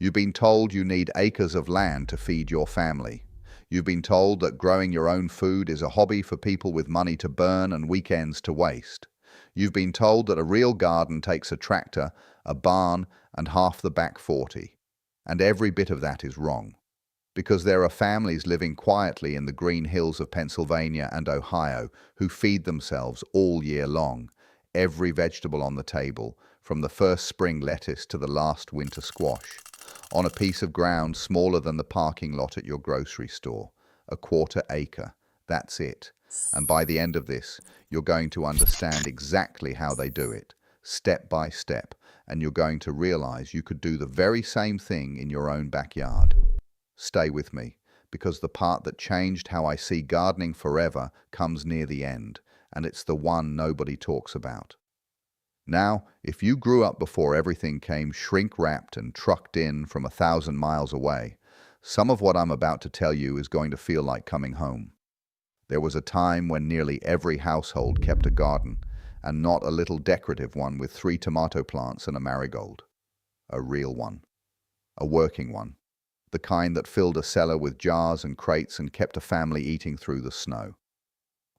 You've been told you need acres of land to feed your family. You've been told that growing your own food is a hobby for people with money to burn and weekends to waste. You've been told that a real garden takes a tractor, a barn, and half the back 40. And every bit of that is wrong. Because there are families living quietly in the green hills of Pennsylvania and Ohio who feed themselves all year long, every vegetable on the table, from the first spring lettuce to the last winter squash, on a piece of ground smaller than the parking lot at your grocery store, a quarter acre. That's it. And by the end of this, you're going to understand exactly how they do it, step by step, and you're going to realize you could do the very same thing in your own backyard. Stay with me, because the part that changed how I see gardening forever comes near the end, and it's the one nobody talks about. Now, if you grew up before everything came shrink-wrapped and trucked in from 1,000 miles away, some of what I'm about to tell you is going to feel like coming home. There was a time when nearly every household kept a garden, and not a little decorative one with 3 tomato plants and a marigold. A real one. A working one. The kind that filled a cellar with jars and crates and kept a family eating through the snow.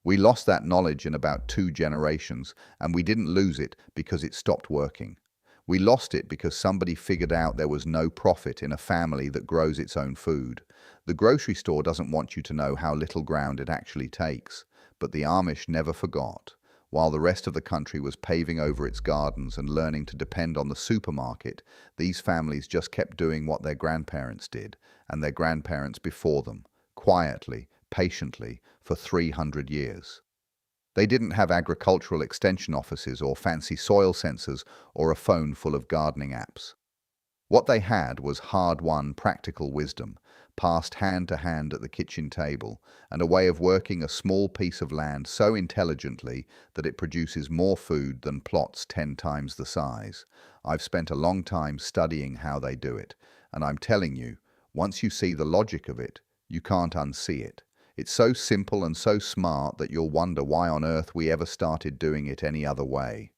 We lost that knowledge in about 2 generations, and we didn't lose it because it stopped working. We lost it because somebody figured out there was no profit in a family that grows its own food. The grocery store doesn't want you to know how little ground it actually takes, but the Amish never forgot. While the rest of the country was paving over its gardens and learning to depend on the supermarket, these families just kept doing what their grandparents did, and their grandparents before them, quietly, patiently, for 300 years. They didn't have agricultural extension offices or fancy soil sensors or a phone full of gardening apps. What they had was hard-won practical wisdom, passed hand to hand at the kitchen table, and a way of working a small piece of land so intelligently that it produces more food than plots 10 times the size. I've spent a long time studying how they do it, and I'm telling you, once you see the logic of it, you can't unsee it. It's so simple and so smart that you'll wonder why on earth we ever started doing it any other way.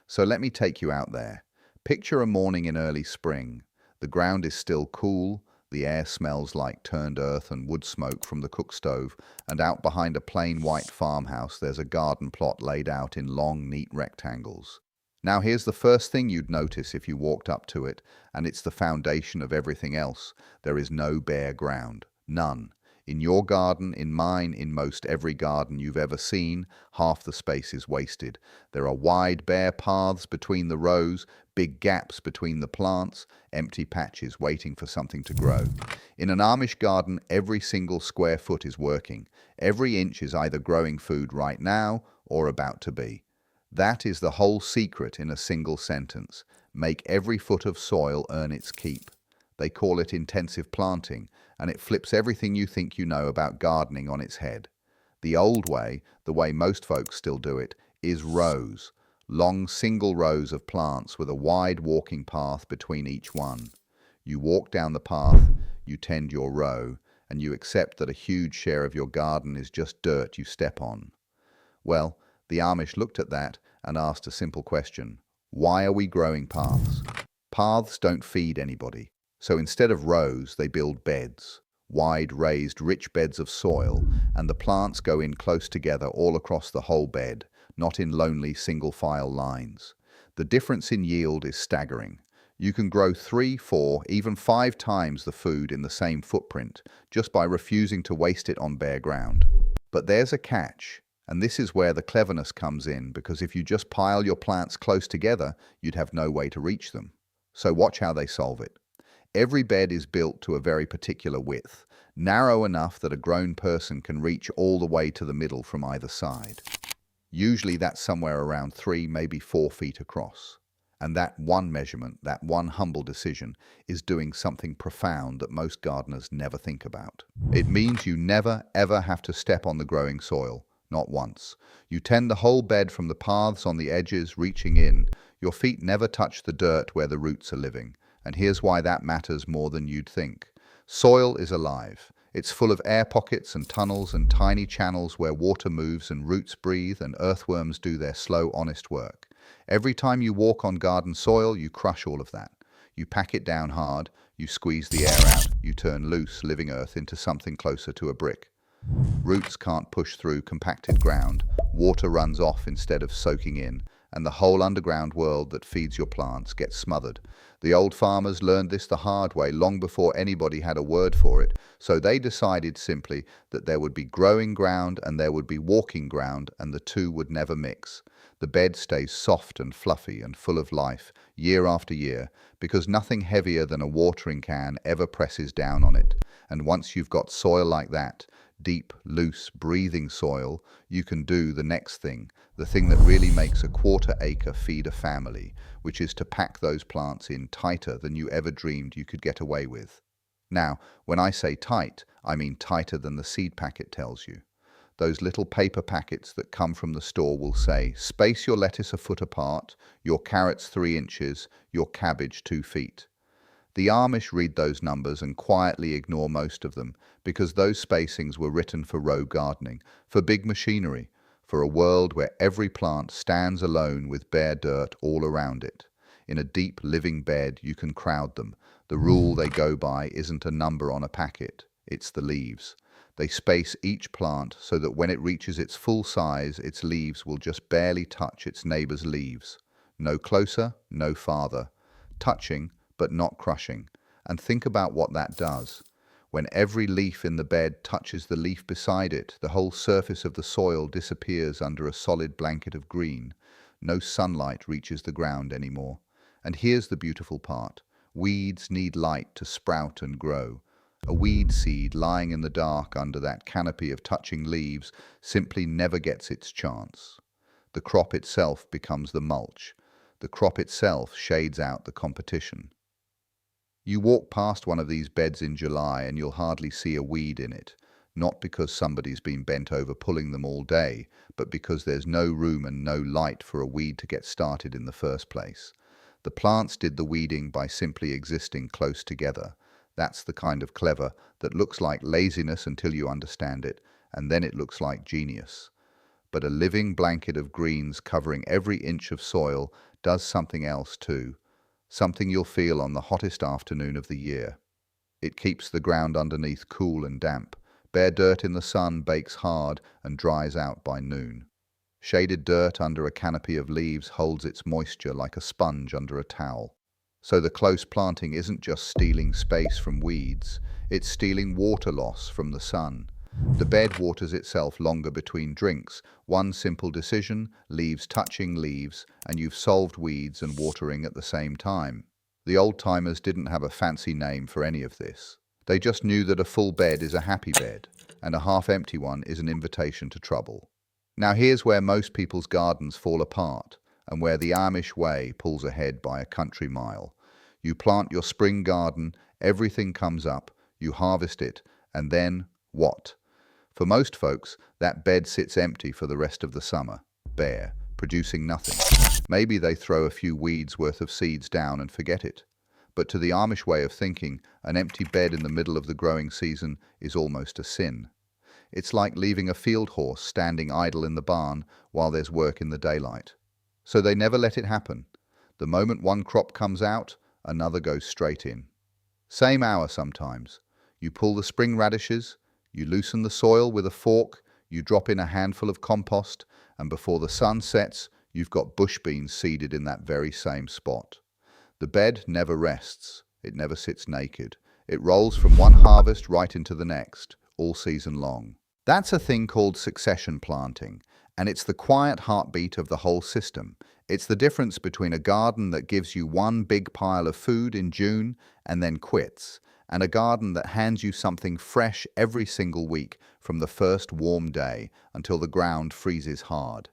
So let me take you out there. Picture a morning in early spring. The ground is still cool, the air smells like turned earth and wood smoke from the cook stove, and out behind a plain white farmhouse there's a garden plot laid out in long, neat rectangles. Now here's the first thing you'd notice if you walked up to it, and it's the foundation of everything else. There is no bare ground. None. In your garden, in mine, in most every garden you've ever seen, half the space is wasted. There are wide, bare paths between the rows, big gaps between the plants, empty patches waiting for something to grow. In an Amish garden, every single square foot is working. Every inch is either growing food right now or about to be. That is the whole secret in a single sentence. Make every foot of soil earn its keep. They call it intensive planting, and it flips everything you think you know about gardening on its head. The old way, the way most folks still do it, is rows. Long single rows of plants with a wide walking path between each one. You walk down the path, you tend your row, and you accept that a huge share of your garden is just dirt you step on. Well, the Amish looked at that and asked a simple question. Why are we growing paths? Paths don't feed anybody. So instead of rows, they build beds, wide, raised, rich beds of soil, and the plants go in close together all across the whole bed, not in lonely single-file lines. The difference in yield is staggering. You can grow 3, 4, even 5 times the food in the same footprint, just by refusing to waste it on bare ground. But there's a catch, and this is where the cleverness comes in, because if you just pile your plants close together, you'd have no way to reach them. So watch how they solve it. Every bed is built to a very particular width, narrow enough that a grown person can reach all the way to the middle from either side. Usually that's somewhere around 3, maybe 4 feet across. And that one measurement, that one humble decision, is doing something profound that most gardeners never think about. It means you never, ever have to step on the growing soil, not once. You tend the whole bed from the paths on the edges, reaching in. Your feet never touch the dirt where the roots are living. And here's why that matters more than you'd think. Soil is alive. It's full of air pockets and tunnels and tiny channels where water moves and roots breathe and earthworms do their slow, honest work. Every time you walk on garden soil, you crush all of that. You pack it down hard, you squeeze the air out, you turn loose living earth into something closer to a brick. Roots can't push through compacted ground, water runs off instead of soaking in, and the whole underground world that feeds your plants gets smothered. The old farmers learned this the hard way long before anybody had a word for it, so they decided simply that there would be growing ground and there would be walking ground, and the two would never mix. The bed stays soft and fluffy and full of life year after year because nothing heavier than a watering can ever presses down on it. And once you've got soil like that, deep, loose, breathing soil, you can do the next thing, the thing that really makes a quarter acre feed a family, which is to pack those plants in tighter than you ever dreamed you could get away with. Now, when I say tight, I mean tighter than the seed packet tells you. Those little paper packets that come from the store will say, space your lettuce a foot apart, your carrots 3 inches, your cabbage 2 feet. The Amish read those numbers and quietly ignore most of them because those spacings were written for row gardening, for big machinery, for a world where every plant stands alone with bare dirt all around it. In a deep living bed you can crowd them. The rule they go by isn't a number on a packet, it's the leaves. They space each plant so that when it reaches its full size, its leaves will just barely touch its neighbor's leaves. No closer, no farther. Touching, but not crushing. And think about what that does. When every leaf in the bed touches the leaf beside it, the whole surface of the soil disappears under a solid blanket of green. No sunlight reaches the ground anymore. And here's the beautiful part. Weeds need light to sprout and grow. A weed seed lying in the dark under that canopy of touching leaves simply never gets its chance. The crop itself becomes the mulch. The crop itself shades out the competition. You walk past one of these beds in July and you'll hardly see a weed in it, not because somebody's been bent over pulling them all day, but because there's no room and no light for a weed to get started in the first place. The plants did the weeding by simply existing close together. That's the kind of clever that looks like laziness until you understand it, and then it looks like genius. But a living blanket of greens covering every inch of soil does something else too, something you'll feel on the hottest afternoon of the year. It keeps the ground underneath cool and damp. Bare dirt in the sun bakes hard and dries out by noon. Shaded dirt under a canopy of leaves holds its moisture like a sponge under a towel. So the close planting isn't just stealing space from weeds, it's stealing water loss from the sun. The bed waters itself longer between drinks. One simple decision, leaves touching leaves, and you've solved weeds and watering at the same time. The old-timers didn't have a fancy name for any of this. They just knew that a full bed is a happy bed, and a half-empty one is an invitation to trouble. Now here's where most people's gardens fall apart, and where the Amish way pulls ahead by a country mile. You plant your spring garden, everything comes up, you harvest it, and then what? For most folks, that bed sits empty for the rest of the summer, bare, producing nothing. Maybe they throw a few weeds worth of seeds down and forget it. But to the Amish way of thinking, an empty bed in the middle of the growing season is almost a sin. It's like leaving a field horse standing idle in the barn while there's work in the daylight. So they never let it happen. The moment one crop comes out, another goes straight in. Same hour sometimes. You pull the spring radishes, you loosen the soil with a fork, you drop in a handful of compost, and before the sun sets, you've got bush beans seeded in that very same spot. The bed never rests. It never sits naked. It rolls from one harvest right into the next, all season long. That's a thing called succession planting, and it's the quiet heartbeat of the whole system. It's the difference between a garden that gives you one big pile of food in June and then quits, and a garden that hands you something fresh every single week from the first warm day until the ground freezes hard.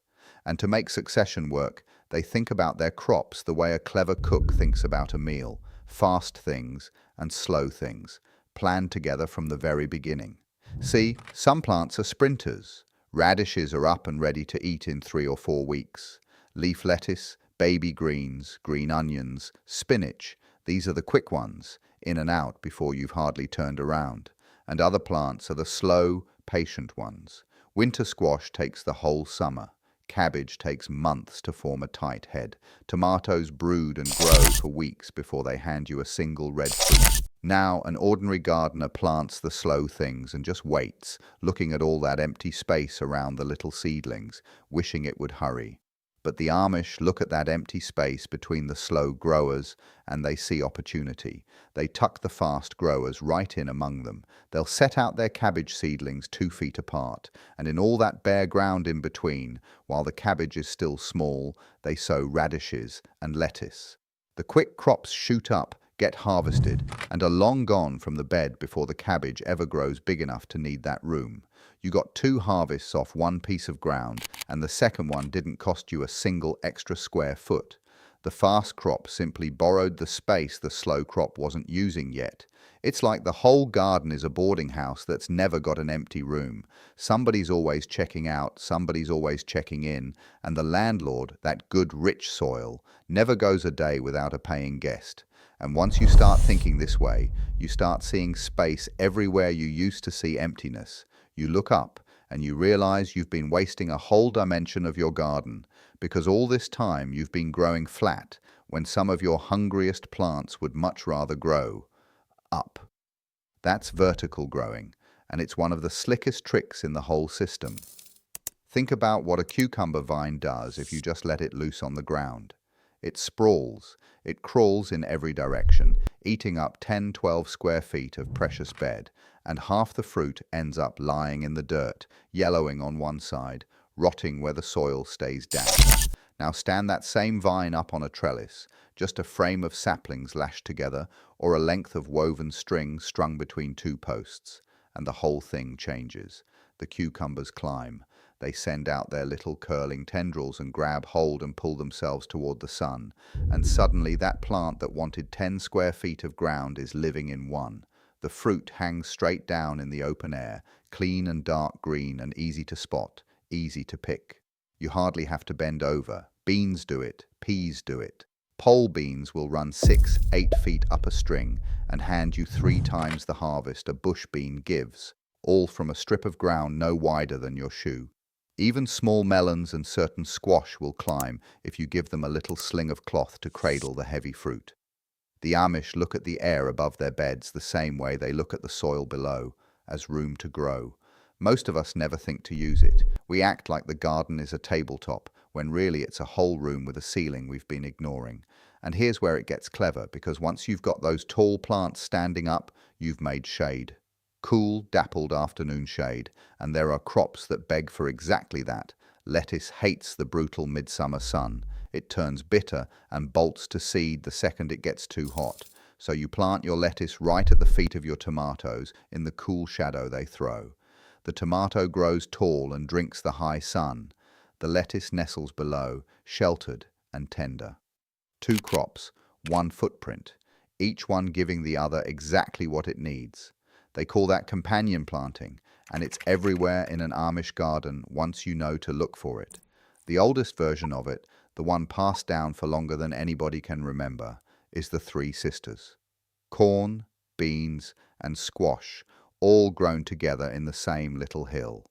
And to make succession work, they think about their crops the way a clever cook thinks about a meal, fast things and slow things, planned together from the very beginning. See, some plants are sprinters. Radishes are up and ready to eat in 3 or 4 weeks. Leaf lettuce, baby greens, green onions, spinach, these are the quick ones, in and out before you've hardly turned around. And other plants are the slow, patient ones. Winter squash takes the whole summer. Cabbage takes months to form a tight head. Tomatoes brood and grow for weeks before they hand you a single red fruit. Now, an ordinary gardener plants the slow things and just waits, looking at all that empty space around the little seedlings, wishing it would hurry. But the Amish look at that empty space between the slow growers and they see opportunity. They tuck the fast growers right in among them. They'll set out their cabbage seedlings 2 feet apart, and in all that bare ground in between, while the cabbage is still small, they sow radishes and lettuce. The quick crops shoot up, get harvested, and are long gone from the bed before the cabbage ever grows big enough to need that room. You got 2 harvests off 1 piece of ground, and the second one didn't cost you a single extra square foot. The fast crop simply borrowed the space the slow crop wasn't using yet. It's like the whole garden is a boarding house that's never got an empty room. Somebody's always checking out, somebody's always checking in, and the landlord, that good rich soil, never goes a day without a paying guest. And once you start thinking this way, you start seeing space everywhere you used to see emptiness. You look up and you realize you've been wasting a whole dimension of your garden, because all this time you've been growing flat when some of your hungriest plants would much rather grow up. That's vertical growing, and it's one of the slickest tricks in the whole system. Think about what a cucumber vine does if you just let it loose on the ground. It sprawls, it crawls in every direction, eating up 10-12 square feet of precious bed, and half the fruit ends up lying in the dirt, yellowing on one side, rotting where the soil stays damp. Now stand that same vine up on a trellis, just a frame of saplings lashed together, or a length of woven string strung between 2 posts, and the whole thing changes. The cucumbers climb. They send out their little curling tendrils and grab hold and pull themselves toward the sun. And suddenly that plant that wanted 10 square feet of ground is living in one. The fruit hangs straight down in the open air, clean and dark green and easy to spot, easy to pick. You hardly have to bend over. Beans do it, peas do it. Pole beans will run 6-8 feet up a string and hand you 3 times the harvest a bush bean gives, all from a strip of ground no wider than your shoe. Even small melons and certain squash will climb if you give them a little sling of cloth to cradle the heavy fruit. The Amish look at the air above their beds the same way they look at the soil below, as room to grow. Most of us never think to use it. We act like the garden is a tabletop, when really it's a whole room with a ceiling we've been ignoring. And here's where it gets clever, because once you've got those tall plants standing up, you've made shade. Cool, dappled afternoon shade, and there are crops that beg for exactly that. Lettuce hates the brutal midsummer sun. It turns bitter and bolts to seed the second it gets too hot. So you plant your lettuce right at the feet of your tomatoes in the cool shadow they throw. The tomato grows tall and drinks the high sun. The lettuce nestles below, sheltered and tender. 2 crops, 1 footprint, each one giving the other exactly what it needs. They call that companion planting, and it's everywhere in an Amish garden once you know to look for it. The oldest version of it, the one passed down for longer than anybody can remember, is the 3 sisters. Corn, beans, and squash, all grown together in the same little hill.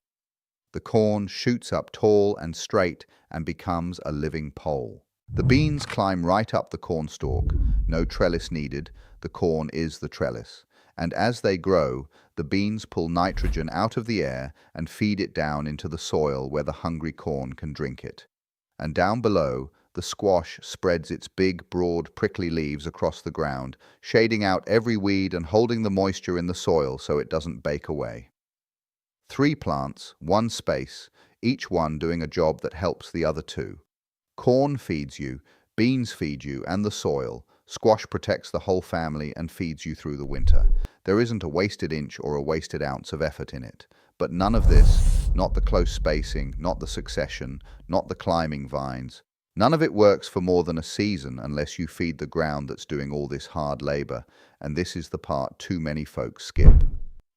The corn shoots up tall and straight and becomes a living pole. The beans climb right up the cornstalk. No trellis needed, the corn is the trellis. And as they grow, the beans pull nitrogen out of the air and feed it down into the soil where the hungry corn can drink it. And down below, the squash spreads its big, broad, prickly leaves across the ground, shading out every weed and holding the moisture in the soil so it doesn't bake away. 3 plants, 1 space, each one doing a job that helps the other 2. Corn feeds you, beans feed you and the soil. Squash protects the whole family and feeds you through the winter. There isn't a wasted inch or a wasted ounce of effort in it. But none of this, not the close spacing, not the succession, not the climbing vines, none of it works for more than a season unless you feed the ground that's doing all this hard labor, and this is the part too many folks skip.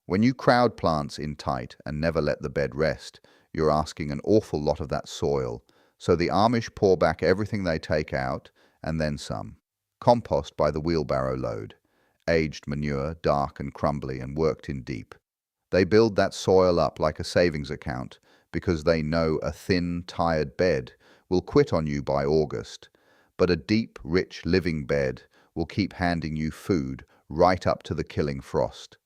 When you crowd plants in tight and never let the bed rest, you're asking an awful lot of that soil, so the Amish pour back everything they take out, and then some. Compost by the wheelbarrow load. Aged manure, dark and crumbly and worked in deep. They build that soil up like a savings account, because they know a thin, tired bed will quit on you by August, but a deep, rich living bed will keep handing you food right up to the killing frost.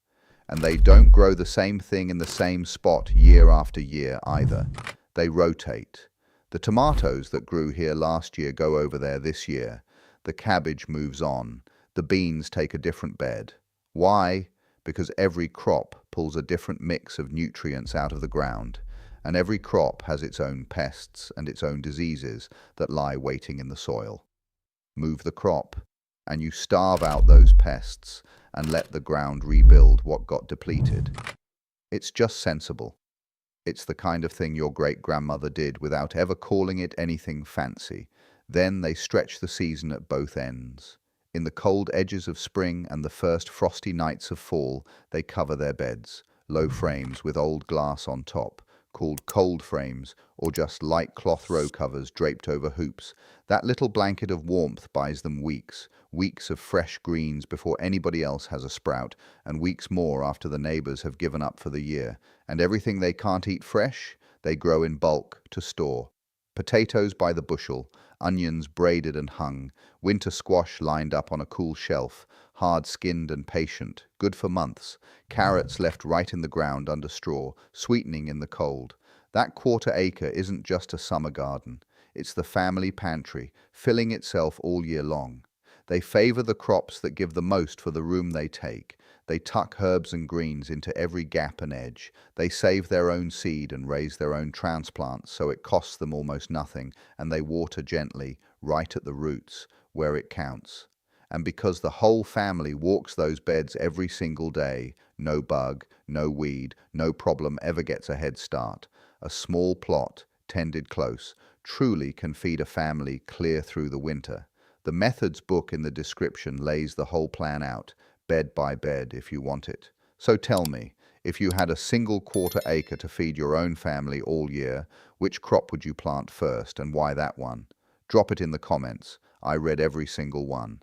And they don't grow the same thing in the same spot year after year either. They rotate. The tomatoes that grew here last year go over there this year. The cabbage moves on. The beans take a different bed. Why? Because every crop pulls a different mix of nutrients out of the ground, and every crop has its own pests and its own diseases that lie waiting in the soil. Move the crop, and you starve out those pests and let the ground rebuild what got depleted. It's just sensible. It's the kind of thing your great-grandmother did without ever calling it anything fancy. Then they stretch the season at both ends. In the cold edges of spring and the first frosty nights of fall, they cover their beds, low frames with old glass on top, called cold frames, or just light cloth row covers draped over hoops. That little blanket of warmth buys them weeks, weeks of fresh greens before anybody else has a sprout, and weeks more after the neighbors have given up for the year. And everything they can't eat fresh, they grow in bulk to store. Potatoes by the bushel, onions braided and hung, winter squash lined up on a cool shelf, hard-skinned and patient, good for months, carrots left right in the ground under straw, sweetening in the cold. That quarter acre isn't just a summer garden. It's the family pantry, filling itself all year long. They favor the crops that give the most for the room they take. They tuck herbs and greens into every gap and edge. They save their own seed and raise their own transplants so it costs them almost nothing, and they water gently, right at the roots, where it counts. And because the whole family walks those beds every single day, no bug, no weed, no problem ever gets a head start. A small plot, tended close, truly can feed a family clear through the winter. The methods book in the description lays the whole plan out, bed by bed if you want it. So tell me, if you had a single quarter acre to feed your own family all year, which crop would you plant first and why that one? Drop it in the comments. I read every single one.